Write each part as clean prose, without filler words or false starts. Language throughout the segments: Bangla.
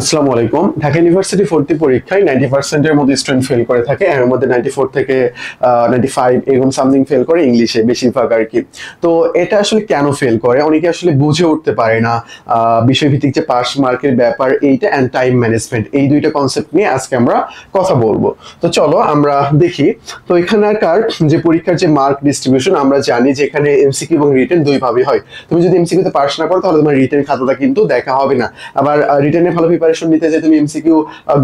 আসসালামু আলাইকুম। ঢাকা ইউনিভার্সিটি ভর্তি পরীক্ষায় 90% এর মধ্যে স্টুডেন্ট ফেল করে থাকে, এর মধ্যে 94 থেকে 95 এরকম সামথিং ফেল করে ইংলিশে বেশিরভাগ আর কি। তো এটা আসলে কেন ফেল করে, অনেকে আসলে বুঝে উঠতে পারে না বিষয়ভিত্তিক যে পাস মার্কের ব্যাপার এইটা অ্যান্ড টাইম ম্যানেজমেন্ট, এই দুইটা কনসেপ্ট নিয়ে আজকে আমরা কথা বলবো। তো চলো আমরা দেখি। তো এখানকার যে পরীক্ষার যে মার্ক ডিস্ট্রিবিউশন, আমরা জানি যে এখানে এমসিকিউ এবং রিটেন দুই ভাবে হয়। তুমি যদি এমসিকিউতে পাস না করো তাহলে তোমার রিটেন খাতাটা কিন্তু দেখা হবে না। আবার রিটেনে ভালো প্রিপারেশন নিতে যে তুমি এমসিকিউ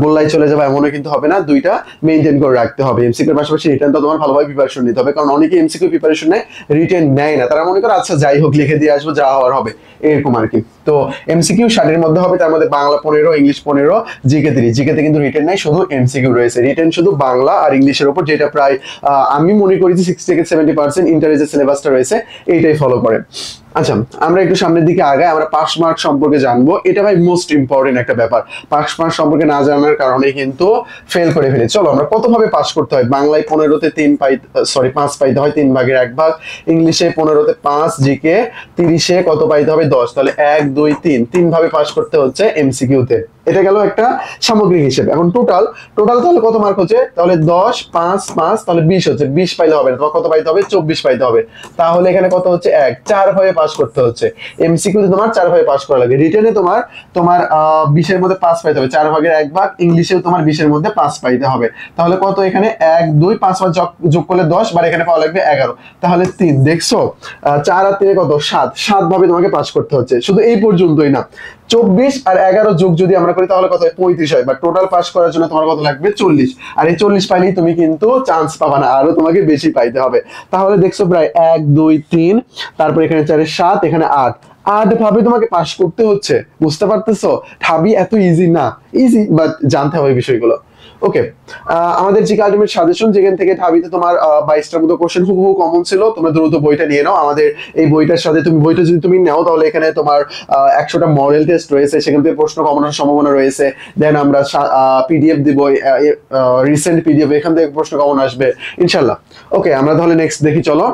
গোল্লায় চলে যাবে এমনও কিন্তু হবে না, দুইটা মেইনটেইন করে রাখতে হবে। এমসিকিউর পাশাপাশি রিটেনটা তোমার ভালোভাবে প্রিপারেশন নিতে হবে, কারণ অনেকে এমসিকিউ প্রিপারেশন নেয় রিটেন নেয় না। তারা মনে করে আচ্ছা যাই হোক লিখে দিয়ে আসবো, যা হওয়ার হবে, এরকম আর কি। তো এমসিকিউ 60 এর মধ্যে হবে, তার মধ্যে বাংলা 15, ইংলিশ 15, জিকে 30। জিকেতে কিন্তু রিটেন নাই, শুধু এমসিকিউ রয়েছে। রিটেন শুধু বাংলা আর ইংলিশের উপর, যেটা প্রায় আমি মনে করি যে 60 থেকে 70% ইন্টারের যে সিলেবাসটা রয়েছে এইটাই ফলো করে। আচ্ছা, আমরা একটু সামনের দিকে আগাই, আমরা পাস মার্ক সম্পর্কে জানবো। এটা ভাই মোস্ট ইম্পর্টেন্ট একটা ব্যাপার। পাস মার্ক সম্পর্কে না জানার কারণে কিন্তু ফেল করে ফেলে। চলো আমরা কত ভাবে পাস করতে হয়। বাংলায় 15তে 5 পাইতে হয়, 3 ভাগের 1 ভাগ। ইংলিশে 15তে 5, জিকে 30-এ কত পাইতে হবে 10। তাহলে 1 2 3 ভাবে পাস করতে হচ্ছে এমসিকিউতে। এটা গেল একটা সামগ্রিক হিসেবে। এখন টোটাল তাহলে কত মার্ক হচ্ছে, তাহলে 10 5 5 তাহলে 20 হচ্ছে। 20 পাইলে হবে না, তোমার কত পাইতে হবে 24 পাইতে হবে। তাহলে এখানে কত হচ্ছে 1 4 ভাবে পাস করতে হচ্ছে। এমসিকিউতে তোমার 4 ভাবে পাস করা লাগে। রিটেনে তোমার 20 এর মধ্যে 5 পাইতে হবে, 4 ভাগের 1 ভাগ। ইংলিশেও তোমার 20 এর মধ্যে 5 পাইতে হবে। তাহলে কত এখানে 1 2 5 যোগ করলে 10, বার এখানে পাওয়া লাগবে 11। তাহলে 3, দেখছো 4 আর 3 কত 7 ভাবে তোমাকে পাস করতে হচ্ছে। শুধু এই পর্যন্তই না, 24 আর 11 যোগ যদি আমরা করি তাহলে কত হয় 35 হয়। বা টোটাল পাস করার জন্য তোমার কত লাগবে 40। আর এই 40 পাইলেই তুমি কিন্তু চান্স পাবা না, আরো তোমাকে বেশি পাইতে হবে। তাহলে দেখছো প্রায় 1 2 3, তারপর এখানে 4 7, এখানে 8 ভাবে তোমাকে পাস করতে হচ্ছে। বুঝতে পারতেছো ঢাবি এত ইজি না, ইজি বাট জানতে হবে বিষয়গুলো। ওকে, আমাদের যে আলটিমেট সাজেশন, যেখান থেকে ঢাবিতে তোমার 22টার মতো কোশ্চেন হুবহু কমন ছিল। তোমরা দ্রুত বইটা নিয়ে নাও। আমাদের এই বইটার সাথে বইটা যদি তুমি নাও তাহলে এখানে তোমার 100টা মডেল টেস্ট রয়েছে, সেখান থেকে প্রশ্ন কমনের সম্ভাবনা রয়েছে। দেন আমরা পিডিএফ দিব, রিসেন্ট পিডিএফ, এখান থেকে প্রশ্ন কমন আসবে ইনশাল্লাহ। ওকে, আমরা তাহলে নেক্সট দেখি। চলো,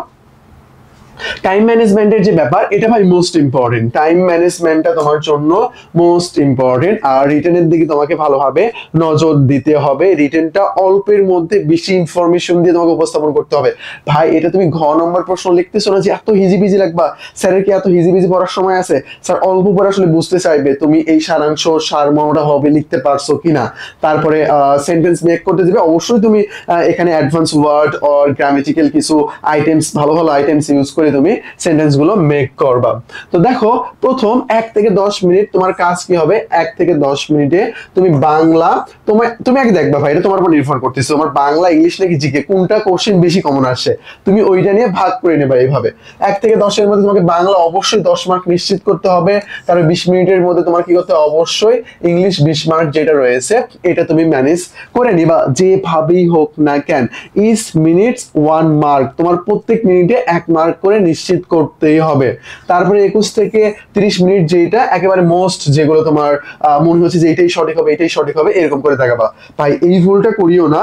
টাইম ম্যানেজমেন্টের যে ব্যাপার, এটা ভাই মোস্ট ইম্পর্টেন্ট। টাইম ম্যানেজমেন্টটা তোমার জন্য মোস্ট ইম্পর্টেন্ট। আর রিটেনের দিকে তোমাকে ভালোভাবে নজর দিতে হবে। রিটেনটা অল্পের মধ্যে বেশি ইনফরমেশন দিয়ে তোমাকে উপস্থাপন করতে হবে। ভাই এটা তুমি ঘ নম্বর প্রশ্ন লিখতেছো না যে এত হিজিবিজি লাগবা, স্যারের কি এত হিজিবিজি পড়ার সময় আছে? স্যার অল্প পড়ে আসলে বুঝতে চাইবে তুমি এই সারাংশ সারমর্মটা হবে লিখতে পারছো কিনা। তারপরে সেন্টেন্স মেক করতে দিবে, অবশ্যই তুমি এখানে অ্যাডভান্স ওয়ার্ড অর গ্রামেটিক্যাল কিছু আইটেমস, ভালো ভালো আইটেমস ইউজ করে তুমি সেন্টেন্স গুলো মেক করবা। তো দেখো, প্রথম 1 থেকে 10 মিনিট তোমার কাজ কি হবে। 1 থেকে 10 মিনিটে তুমি বাংলা, তুমি আগে দেখবা ভাই এটা তোমার উপর নির্ভর করতেছে, তোমার বাংলা ইংলিশ নাকি জিকে কোনটা কোশ্চেন বেশি কমন আসছে, তুমি ওইটা নিয়ে ভাগ করে নেবা এইভাবে। 1 থেকে 10 এর মধ্যে তোমাকে বাংলা অবশ্যই 10 মার্ক নিশ্চিত করতে হবে। তারপরে 20 মিনিটের মধ্যে তোমার কি করতে হবে, অবশ্যই ইংলিশ 20 মার্ক যেটা রয়েছে এটা তুমি ম্যানেজ করে নিবা যেভাবেই হোক না কেন। ইচ মিনিটস 1 মার্ক, তোমার প্রত্যেক মিনিটে 1 মার্ক করে নিশ্চিত করতেই হবে। তারপরে 21 থেকে 30 মিনিট যেটা একেবারে মোস্ট, যেগুলো তোমার মনে হচ্ছে যে এটাই সঠিক হবে এটাই সঠিক হবে, এরকম করে তাকাবা। ভাই এই ভুলটা করিও না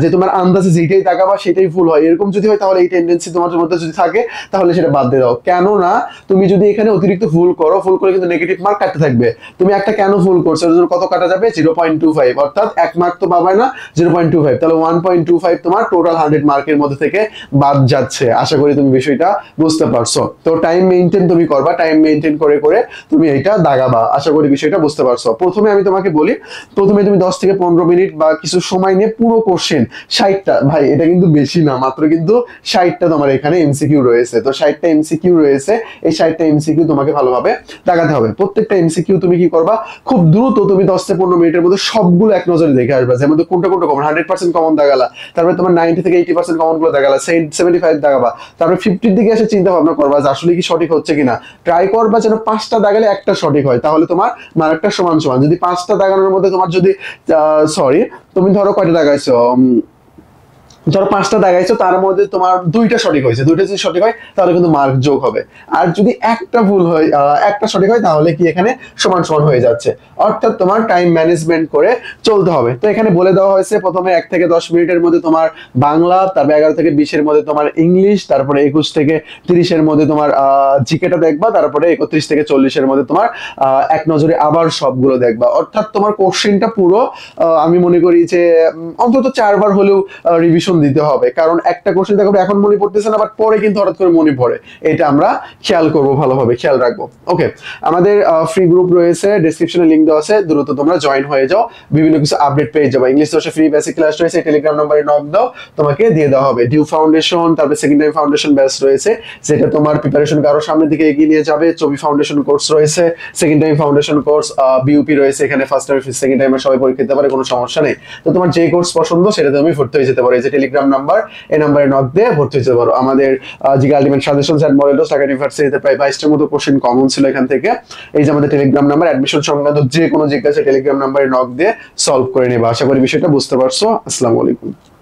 যে তোমার আন্দাজে যেটাই তাকাবা সেটাই ভুল হয়। এরকম যদি হয় তাহলে এই টেন্ডেন্সি তোমার মধ্যে যদি থাকে তাহলে সেটা বাদ দিয়ে দাও। কেন না, তুমি যদি এখানে অতিরিক্ত ভুল করো, ভুল করে কিন্তু নেগেটিভ মার্ক কাটতে থাকবে। তুমি একটা কেন ভুল করছো, কত কাটা যাবে 0.25, অর্থাৎ 1 মার্ক তো পাবে না, 0.25, তাহলে 1.25 তোমার টোটাল 100 মার্কের মধ্যে থেকে বাদ যাচ্ছে। আশা করি তুমি বিষয়টা বুঝতে পারছো। তো টাইম মেইনটেইন তুমি করবা, টাইম মেইনটেইন করে করে তুমি এইটা দাগাবা। আশা করি বিষয়টা বুঝতে পারছো। প্রথমে আমি তোমাকে বলি, প্রথমে তুমি 10 থেকে 15 মিনিট বা কিছু সময় নিয়ে পুরো কোশ্চেন 60টা, ভাই এটা কিন্তু বেশি না, মাত্র কিন্তু 60টা তোমার এখানে এমসিকিউ রয়েছে। তো 60টা এমসিকিউ রয়েছে, এই 60টা এমসিকিউ তোমাকে ভালোভাবে দাগাতে হবে। প্রত্যেকটা এমসিকিউ তুমি কি করবা, খুব দ্রুত তুমি 10 থেকে 15 মিনিটের মধ্যে সবগুলো এক নজরে দেখে আসবা, যেমন কোনটা কোনটা কমন, 100% কমন দাগালা, তারপরে তোমার 90 থেকে 80% কমন গুলো দাগালা, 75 দাগাবা, তারপরে 50-র দিকে এসে চিন্তা ভাবনা করবা যে আসলে কি সঠিক হচ্ছে কিনা। ট্রাই করবা যেন 5টা দাগালে একটা সঠিক হয়, তাহলে তোমার মার্কটা সমান সমান। যদি 5টা দাগানোর মধ্যে তোমার যদি তুমি ধরো কয়টা দাগাইছো, ধরো 5টা দাগাইছো, তার মধ্যে তোমার 2টা সঠিক হয়েছে, 2টা যদি সঠিক হয় তাহলে কিন্তু মার্ক যোগ হবে। আর যদি একটা ভুল হয়, একটা সঠিক হয়, তাহলে কি এখানে সমান সমান হয়ে যাচ্ছে। অর্থাৎ তোমার টাইম ম্যানেজমেন্ট করে চলতে হবে। তো এখানে বলে দেওয়া হয়েছে প্রথমে 1 থেকে 10 মিনিটের মধ্যে তোমার বাংলা, তারপর 11 থেকে 20 এর মধ্যে তোমার ইংলিশ, তারপরে 21 থেকে 30 এর মধ্যে তোমার জিকেটা দেখবা, তারপরে 31 থেকে 40 এর মধ্যে তোমার এক নজরে আবার সবগুলো দেখবা। অর্থাৎ তোমার কোশ্চেনটা পুরো আমি মনে করি যে অন্তত 4বার হলেও রিভিশন দিতে হবে, কারণ একটা কোশ্চেন দেখো এখন মনে পড়তেছে না, বাট পরে কিন্তু হঠাৎ করে মনে পড়ে। এটা আমরা খেয়াল করব, ভালোভাবে খেয়াল রাখবো। ওকে, আমাদের ফ্রি গ্রুপ রয়েছে, ডেসক্রিপশনে লিংক দেওয়া আছে, দ্রুত তোমরা জয়েন হয়ে যাও, বিভিন্ন কিছু আপডেট পেয়ে যাবে। ইংলিশ দশে ফ্রি বেসিক ক্লাস রয়েছে, টেলিগ্রাম নম্বরে নক দাও, তোমাকে দিয়ে দেওয়া হবে। ডিউ ফাউন্ডেশন, তারপরে সেকেন্ড টাইম ফাউন্ডেশন ব্যাচ রয়েছে, যেটা তোমার প্রিপারেশন আরো সামনের দিকে এগিয়ে নিয়ে যাবে। চবি ফাউন্ডেশন কোর্স রয়েছে, second time foundation course, BUP রয়েছে, এখানে ফার্স্ট টাইম সেকেন্ড টাইমে সবাই পরীক্ষা দিতে পারে, কোনো সমস্যা নেই। তো তোমার যে কোর্স পছন্দ সেটা তুমি ভর্তি হয়ে যেতে পারো। এই যে টেলিগ্রাম নাম্বার, এই নাম্বারে নক দিয়ে ভর্তি হয়ে যেতে পারো। আমাদের GK ultimate suggestions and models Dhaka ইউনিভার্সিটিতে প্রায় 22টার মতো কোশ্চেন কমন ছিল এখান থেকে। এই যে আমাদের টেলিগ্রাম নাম্বার, অ্যাডমিশন সংক্রান্ত যে কোনো জিজ্ঞাসা টেলিগ্রাম নাম্বারে নক দিয়ে সলভ করে নেবা। আশা করি বিষয়টা বুঝতে পারছো। আসসালামু আলাইকুম।